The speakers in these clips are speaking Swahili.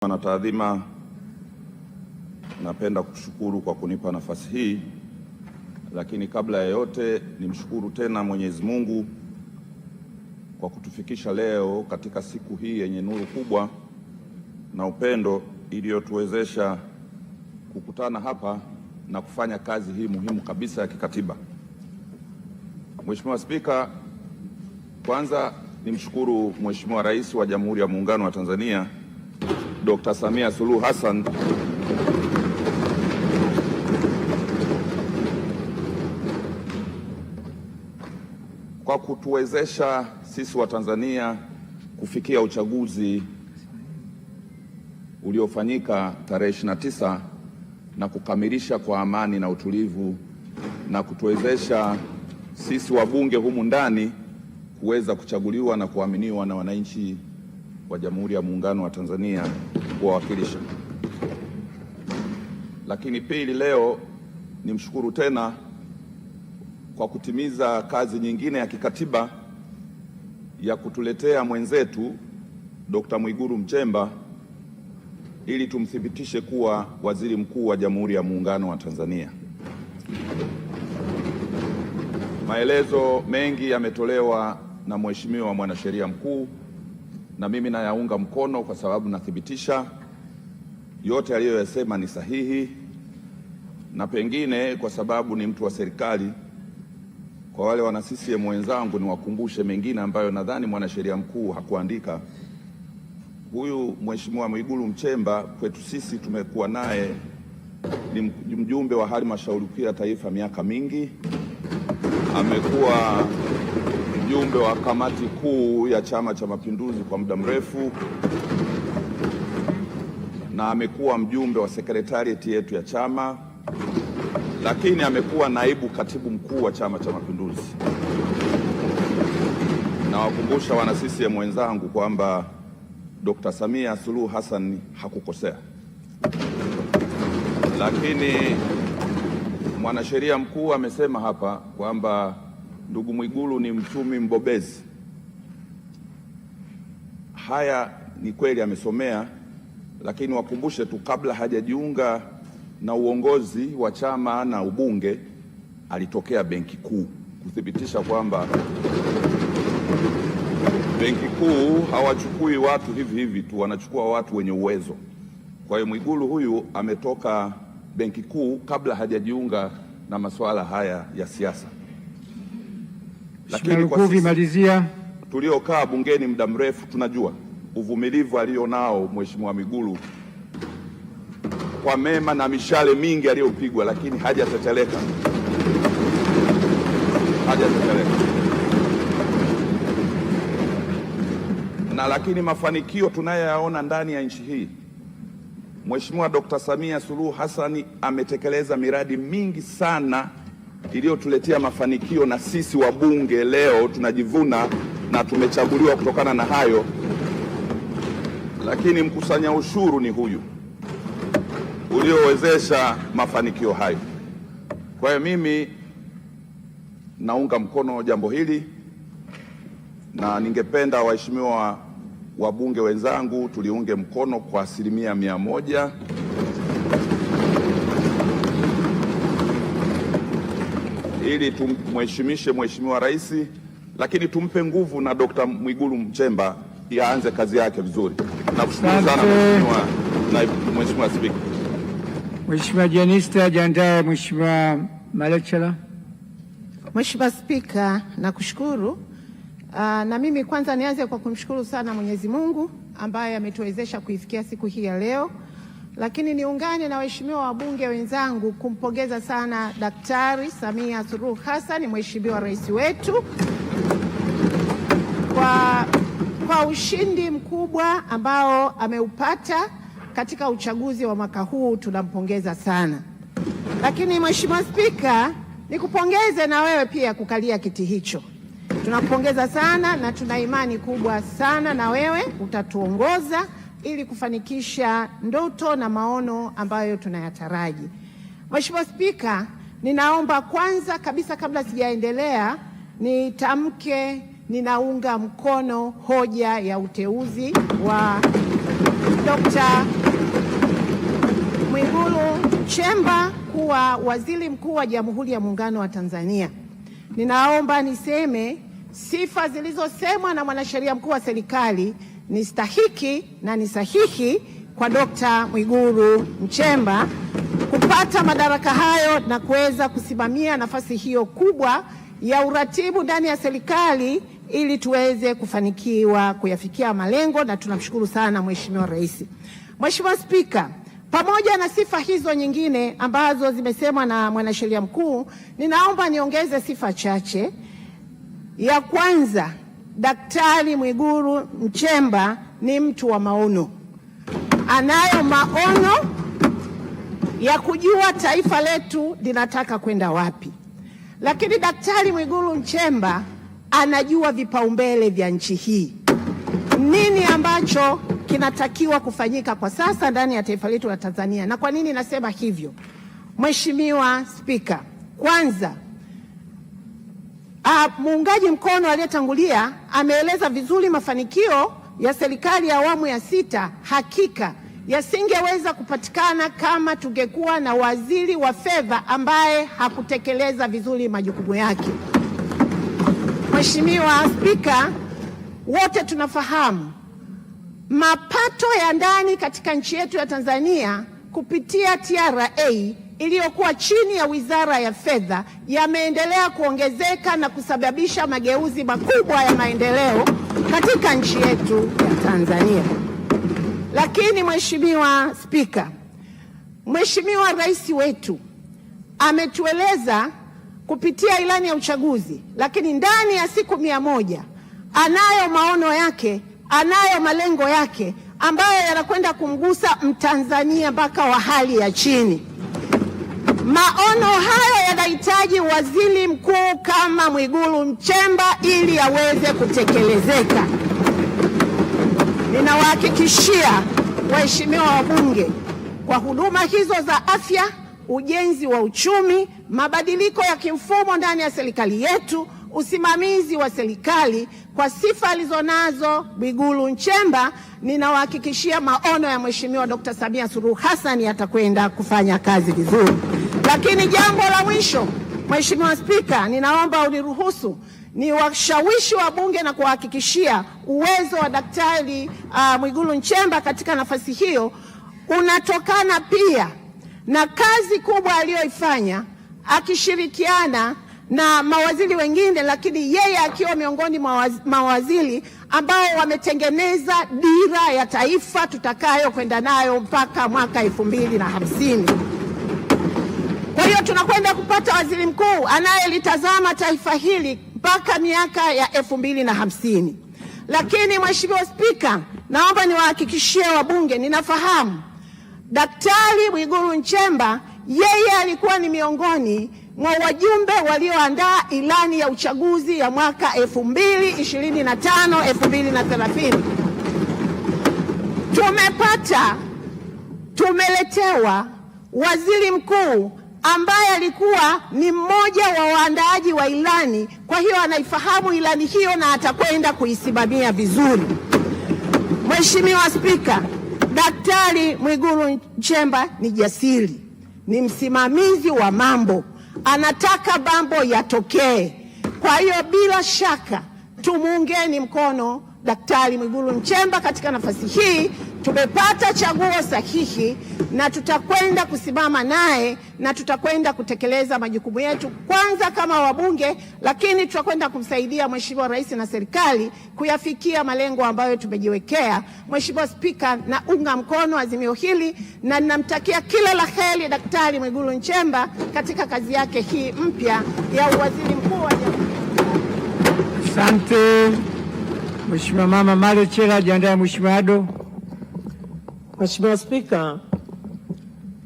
Na taadhima, napenda kushukuru kwa kunipa nafasi hii, lakini kabla ya yote nimshukuru tena Mwenyezi Mungu kwa kutufikisha leo katika siku hii yenye nuru kubwa na upendo iliyotuwezesha kukutana hapa na kufanya kazi hii muhimu kabisa ya kikatiba. Mheshimiwa Spika, kwanza nimshukuru Mheshimiwa Rais wa Jamhuri ya Muungano wa Tanzania Dr. Samia Suluhu Hassan kwa kutuwezesha sisi wa Tanzania kufikia uchaguzi uliofanyika tarehe 29 na kukamilisha kwa amani na utulivu, na kutuwezesha sisi wabunge humu ndani kuweza kuchaguliwa na kuaminiwa na wananchi wa Jamhuri ya Muungano wa Tanzania kuwawakilisha. Lakini pili, leo nimshukuru tena kwa kutimiza kazi nyingine ya kikatiba ya kutuletea mwenzetu Dr. Mwigulu Nchemba ili tumthibitishe kuwa waziri mkuu wa Jamhuri ya Muungano wa Tanzania. Maelezo mengi yametolewa na Mheshimiwa Mwanasheria Mkuu na mimi nayaunga mkono kwa sababu nathibitisha yote aliyoyasema ni sahihi, na pengine kwa sababu ni mtu wa serikali, kwa wale wana CCM wenzangu niwakumbushe mengine ambayo nadhani Mwanasheria Mkuu hakuandika. Huyu Mheshimiwa Mwigulu Nchemba kwetu sisi tumekuwa naye, ni mjumbe wa Halmashauri Kuu ya Taifa miaka mingi, amekuwa mjumbe wa kamati kuu ya Chama cha Mapinduzi kwa muda mrefu, na amekuwa mjumbe wa sekretarieti yetu ya chama, lakini amekuwa naibu katibu mkuu wa Chama cha Mapinduzi. Nawakumbusha wana CCM wenzangu kwamba Dr. Samia Suluhu Hassan hakukosea, lakini Mwanasheria Mkuu amesema hapa kwamba ndugu Mwigulu ni mchumi mbobezi. Haya ni kweli, amesomea, lakini wakumbushe tu, kabla hajajiunga na uongozi wa chama na ubunge alitokea Benki Kuu, kuthibitisha kwamba Benki Kuu hawachukui watu hivi hivi tu, wanachukua watu wenye uwezo. Kwa hiyo Mwigulu huyu ametoka Benki Kuu kabla hajajiunga na masuala haya ya siasa. Lakini kwa sisi tuliokaa bungeni muda mrefu tunajua uvumilivu alionao Mheshimiwa Mwigulu kwa mema na mishale mingi aliyopigwa, lakini hajateteleka. Na lakini mafanikio tunayoyaona ndani ya nchi hii, Mheshimiwa Dr. Samia Suluhu Hassan ametekeleza miradi mingi sana iliyotuletea mafanikio, na sisi wabunge leo tunajivuna na tumechaguliwa kutokana na hayo. Lakini mkusanya ushuru ni huyu uliowezesha mafanikio hayo. Kwa hiyo mimi naunga mkono jambo hili, na ningependa waheshimiwa wabunge wenzangu tuliunge mkono kwa 100%. Ili tumheshimishe Mheshimiwa Rais, lakini tumpe nguvu na Dr. Mwigulu Nchemba yaanze kazi yake vizuri. Nakushukuru sana Mheshimiwa Spika. Mheshimiwa Jenista jiandae. Mheshimiwa Malechela. Mheshimiwa Spika, nakushukuru. Na mimi kwanza nianze kwa kumshukuru sana Mwenyezi Mungu ambaye ametuwezesha kuifikia siku hii ya leo, lakini niungane na waheshimiwa wabunge wenzangu kumpongeza sana Daktari Samia Suluhu Hassan, Mheshimiwa Rais wetu, kwa ushindi mkubwa ambao ameupata katika uchaguzi wa mwaka huu. Tunampongeza sana. Lakini Mheshimiwa Spika, nikupongeze na wewe pia kukalia kiti hicho. Tunakupongeza sana na tuna imani kubwa sana na wewe utatuongoza ili kufanikisha ndoto na maono ambayo tunayataraji. Mheshimiwa Spika, ninaomba kwanza kabisa kabla sijaendelea nitamke ninaunga mkono hoja ya uteuzi wa Dr. Mwigulu Nchemba kuwa Waziri Mkuu wa Jamhuri ya Muungano wa Tanzania. Ninaomba niseme sifa zilizosemwa na Mwanasheria Mkuu wa Serikali ni stahiki na ni sahihi kwa Dr. Mwigulu Nchemba kupata madaraka hayo na kuweza kusimamia nafasi hiyo kubwa ya uratibu ndani ya serikali ili tuweze kufanikiwa kuyafikia malengo, na tunamshukuru sana Mheshimiwa Rais. Mheshimiwa Spika, pamoja na sifa hizo nyingine ambazo zimesemwa na Mwanasheria Mkuu, ninaomba niongeze sifa chache. Ya kwanza, Daktari Mwigulu Nchemba ni mtu wa maono. Anayo maono ya kujua taifa letu linataka kwenda wapi. Lakini Daktari Mwigulu Nchemba anajua vipaumbele vya nchi hii. Nini ambacho kinatakiwa kufanyika kwa sasa ndani ya taifa letu la Tanzania. Na kwa nini nasema hivyo? Mheshimiwa Spika, kwanza muungaji mkono aliyetangulia ameeleza vizuri mafanikio ya serikali ya awamu ya 6. Hakika yasingeweza kupatikana kama tungekuwa na waziri wa fedha ambaye hakutekeleza vizuri majukumu yake. Mheshimiwa Spika, wote tunafahamu mapato ya ndani katika nchi yetu ya Tanzania kupitia TRA iliyokuwa chini ya Wizara ya Fedha yameendelea kuongezeka na kusababisha mageuzi makubwa ya maendeleo katika nchi yetu ya Tanzania. Lakini Mheshimiwa Spika, Mheshimiwa Rais wetu ametueleza kupitia ilani ya uchaguzi, lakini ndani ya siku 100 anayo maono yake, anayo malengo yake ambayo yanakwenda kumgusa Mtanzania mpaka wa hali ya chini. Maono hayo yanahitaji waziri mkuu kama Mwigulu Nchemba ili yaweze kutekelezeka. Ninawahakikishia waheshimiwa wabunge kwa huduma hizo za afya, ujenzi wa uchumi, mabadiliko ya kimfumo ndani ya serikali yetu, usimamizi wa serikali, kwa sifa alizonazo Mwigulu Nchemba, ninawahakikishia maono ya Mheshimiwa Dr. Samia Suluhu Hassan yatakwenda kufanya kazi vizuri. Lakini jambo la mwisho, Mheshimiwa Spika, ninaomba uniruhusu ni washawishi wa bunge na kuhakikishia uwezo wa Daktari Mwigulu Nchemba katika nafasi hiyo unatokana pia na kazi kubwa aliyoifanya akishirikiana na mawaziri wengine, lakini yeye akiwa miongoni mwa mawaziri ambao wametengeneza dira ya taifa tutakayo kwenda nayo mpaka mwaka 2050. Kwa hiyo tunakwenda kupata waziri mkuu anayelitazama taifa hili mpaka miaka ya 2050. Lakini Mheshimiwa Spika, naomba niwahakikishie wabunge, ninafahamu Daktari Mwigulu Nchemba yeye alikuwa ni miongoni mwa wajumbe walioandaa ilani ya uchaguzi ya mwaka 2025-2030. Tumeletewa waziri mkuu ambaye alikuwa ni mmoja wa waandaaji wa ilani, kwa hiyo anaifahamu ilani hiyo na atakwenda kuisimamia vizuri. Mheshimiwa Spika, Daktari Mwigulu Nchemba ni jasiri, ni msimamizi wa mambo, anataka mambo yatokee. Kwa hiyo bila shaka tumuungeni mkono Daktari Mwigulu Nchemba katika nafasi hii. Tumepata chaguo sahihi na tutakwenda kusimama naye na tutakwenda kutekeleza majukumu yetu, kwanza kama wabunge, lakini tutakwenda kumsaidia Mheshimiwa Rais na serikali kuyafikia malengo ambayo tumejiwekea. Mheshimiwa Spika, naunga mkono azimio hili na ninamtakia kila la heri Daktari Mwigulu Nchemba katika kazi yake hii mpya ya uwaziri mkuu wa Jamhuri. Asante. Mheshimiwa Mama Malechela, jiandae Mheshimiwa Ado. Mheshimiwa Spika,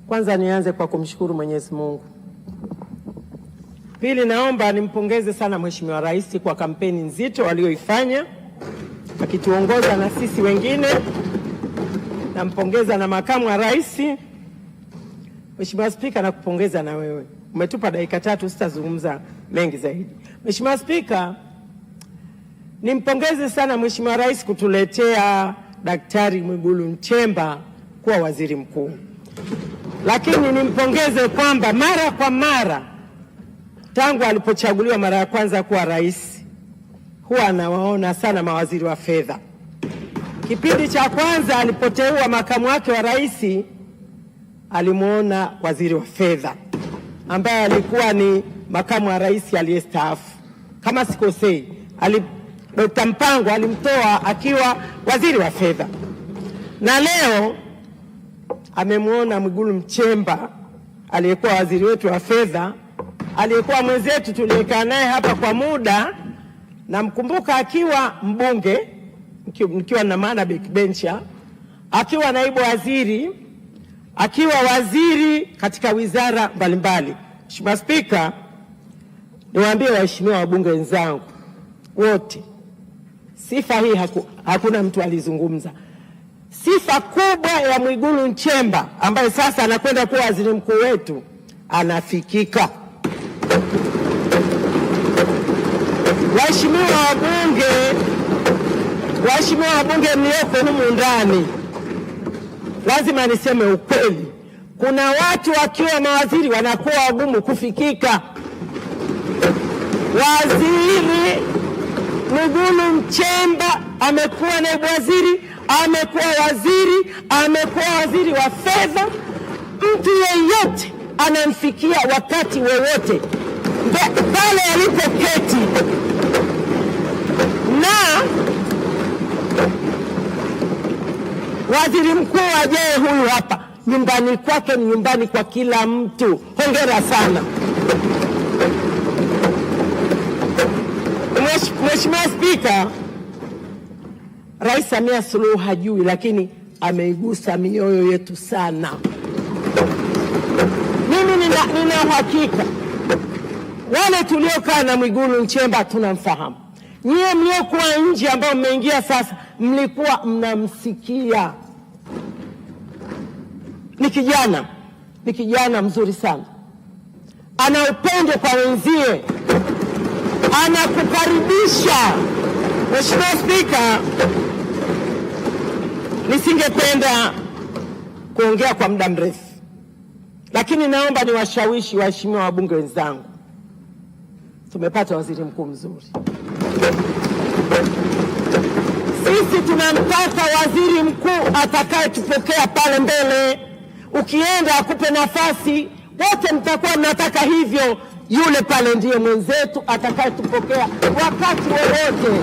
kwanza nianze kwa kumshukuru Mwenyezi Mungu. Pili, naomba nimpongeze sana Mheshimiwa Rais kwa kampeni nzito aliyoifanya akituongoza na sisi wengine. Nampongeza na makamu wa rais. Mheshimiwa Spika, nakupongeza na wewe. Umetupa dakika 3, sitazungumza mengi zaidi. Mheshimiwa Spika, nimpongeze sana Mheshimiwa Rais kutuletea Daktari Mwigulu Nchemba kuwa waziri mkuu. Lakini nimpongeze kwamba mara kwa mara tangu alipochaguliwa mara ya kwanza kuwa rais, huwa anawaona sana mawaziri wa fedha. Kipindi cha kwanza alipoteua makamu wake wa rais, alimuona waziri wa fedha ambaye alikuwa ni makamu wa rais aliyestaafu, kama sikosei, Dr. Mpango alimtoa akiwa waziri wa fedha, na leo amemwona Mwigulu Nchemba aliyekuwa waziri wetu wa fedha, aliyekuwa mwenzetu tuliyekaa naye hapa kwa muda, namkumbuka akiwa mbunge, nikiwa na maana backbencher, akiwa naibu waziri, akiwa waziri katika wizara mbalimbali. Mheshimiwa Spika, niwaambie waheshimiwa wabunge wenzangu wote, sifa hii hakuna mtu alizungumza. Sifa kubwa ya Mwigulu Nchemba ambaye sasa anakwenda kuwa waziri mkuu wetu, anafikika. Waheshimiwa wabunge mlioko humu ndani, lazima niseme ukweli. Kuna watu wakiwa mawaziri wanakuwa wagumu kufikika. Waziri Mwigulu Nchemba amekuwa naibu waziri, amekuwa waziri, amekuwa waziri wa fedha. Mtu yeyote anamfikia wakati wowote pale alipoketi, na waziri mkuu ajaye huyu hapa, nyumbani kwake ni nyumbani kwa kila mtu. Hongera sana. Mheshimiwa Spika, Rais Samia Suluhu hajui, lakini ameigusa mioyo yetu sana. Mimi nina uhakika wale tuliokaa na Mwigulu Nchemba tunamfahamu. Nyie mliokuwa nje ambao mmeingia sasa, mlikuwa mnamsikia. Ni kijana mzuri sana, ana upendo kwa wenzie, anakukaribisha. Mheshimiwa Spika, nisingependa kuongea kwa muda mrefu, lakini naomba niwashawishi waheshimiwa wabunge wenzangu, tumepata waziri mkuu mzuri. Sisi tunamtaka waziri mkuu atakayetupokea pale mbele. Ukienda akupe nafasi, wote mtakuwa mnataka hivyo. Yule pale ndiye mwenzetu atakayetupokea wakati wowote.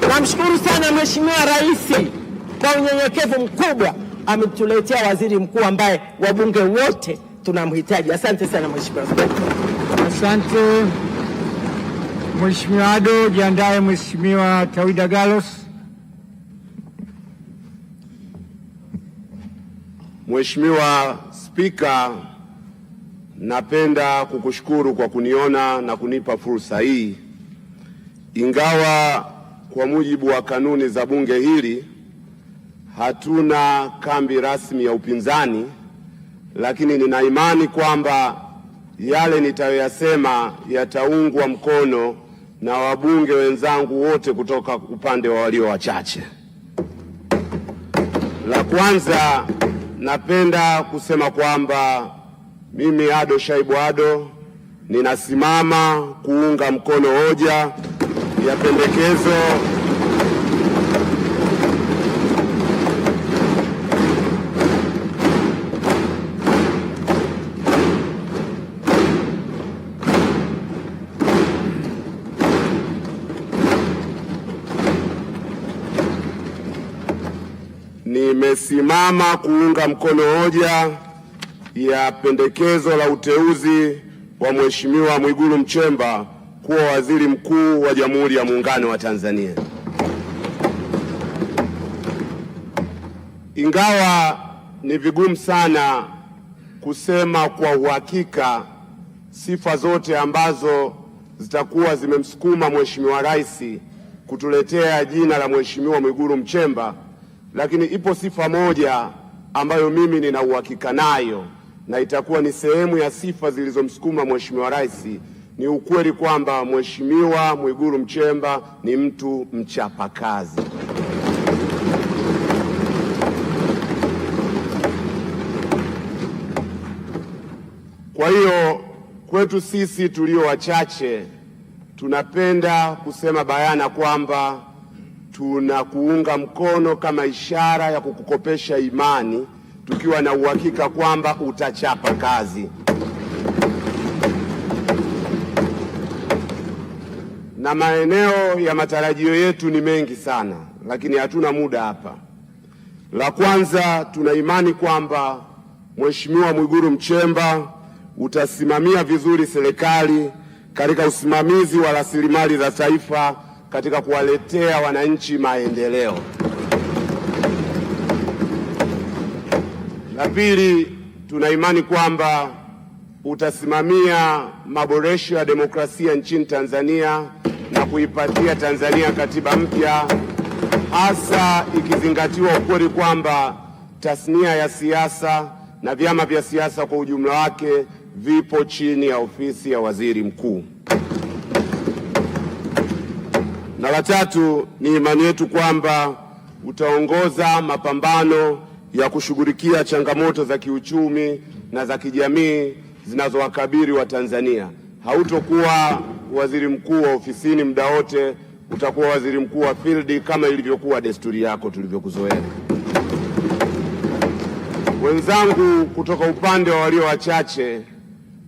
Namshukuru sana Mheshimiwa Rais kwa unyenyekevu mkubwa, ametuletea waziri mkuu ambaye wabunge wote tunamhitaji. Asante sana Mheshimiwa. Asante Mheshimiwa Ado. Jiandae Mheshimiwa Tawida Gallos. Mheshimiwa Spika, napenda kukushukuru kwa kuniona na kunipa fursa hii. Ingawa kwa mujibu wa kanuni za bunge hili hatuna kambi rasmi ya upinzani, lakini nina imani kwamba yale nitayoyasema yataungwa mkono na wabunge wenzangu wote kutoka upande wa walio wachache. La kwanza, napenda kusema kwamba mimi Ado Shaibu Ado ninasimama kuunga mkono hoja ya pendekezo nimesimama kuunga mkono hoja ya pendekezo la uteuzi wa Mheshimiwa Mwigulu Nchemba kuwa waziri mkuu wa Jamhuri ya Muungano wa Tanzania. Ingawa ni vigumu sana kusema kwa uhakika sifa zote ambazo zitakuwa zimemsukuma Mheshimiwa Rais kutuletea jina la Mheshimiwa Mwigulu Nchemba, lakini ipo sifa moja ambayo mimi nina uhakika nayo na itakuwa ni sehemu ya sifa zilizomsukuma Mheshimiwa Rais ni ukweli kwamba Mheshimiwa Mwigulu Nchemba ni mtu mchapakazi. Kwa hiyo kwetu sisi tulio wachache tunapenda kusema bayana kwamba tunakuunga mkono kama ishara ya kukukopesha imani, tukiwa na uhakika kwamba utachapa kazi. Na maeneo ya matarajio yetu ni mengi sana, lakini hatuna muda hapa. La kwanza, tuna imani kwamba Mheshimiwa Mwigulu Nchemba utasimamia vizuri serikali katika usimamizi wa rasilimali za taifa katika kuwaletea wananchi maendeleo. La pili, tuna imani kwamba utasimamia maboresho ya demokrasia nchini Tanzania na kuipatia Tanzania katiba mpya, hasa ikizingatiwa ukweli kwamba tasnia ya siasa na vyama vya siasa kwa ujumla wake vipo chini ya ofisi ya waziri mkuu. Na la tatu, ni imani yetu kwamba utaongoza mapambano ya kushughulikia changamoto za kiuchumi na za kijamii zinazowakabili Watanzania. Hautokuwa waziri mkuu wa ofisini muda wote, utakuwa waziri mkuu wa field kama ilivyokuwa desturi yako tulivyokuzoea. Wenzangu kutoka upande wa walio wachache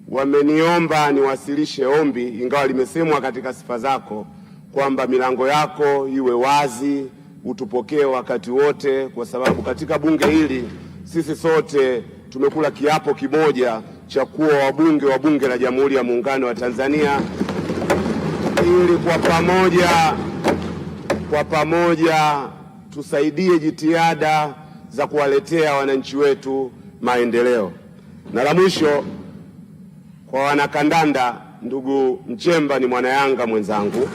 wameniomba niwasilishe ombi, ingawa limesemwa katika sifa zako, kwamba milango yako iwe wazi, utupokee wakati wote, kwa sababu katika bunge hili sisi sote tumekula kiapo kimoja cha kuwa wabunge wa Bunge la Jamhuri ya Muungano wa Tanzania, ili kwa pamoja tusaidie jitihada za kuwaletea wananchi wetu maendeleo. Na la mwisho, kwa wanakandanda, ndugu Nchemba ni mwana Yanga mwenzangu,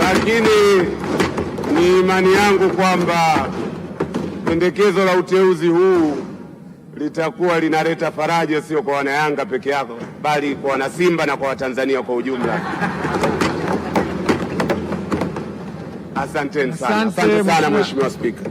lakini ni imani yangu kwamba pendekezo la uteuzi huu litakuwa linaleta faraja sio kwa wanayanga peke yako, bali kwa wanasimba na kwa Watanzania kwa ujumla. Asanteni sana. Asante sana Mheshimiwa Spika.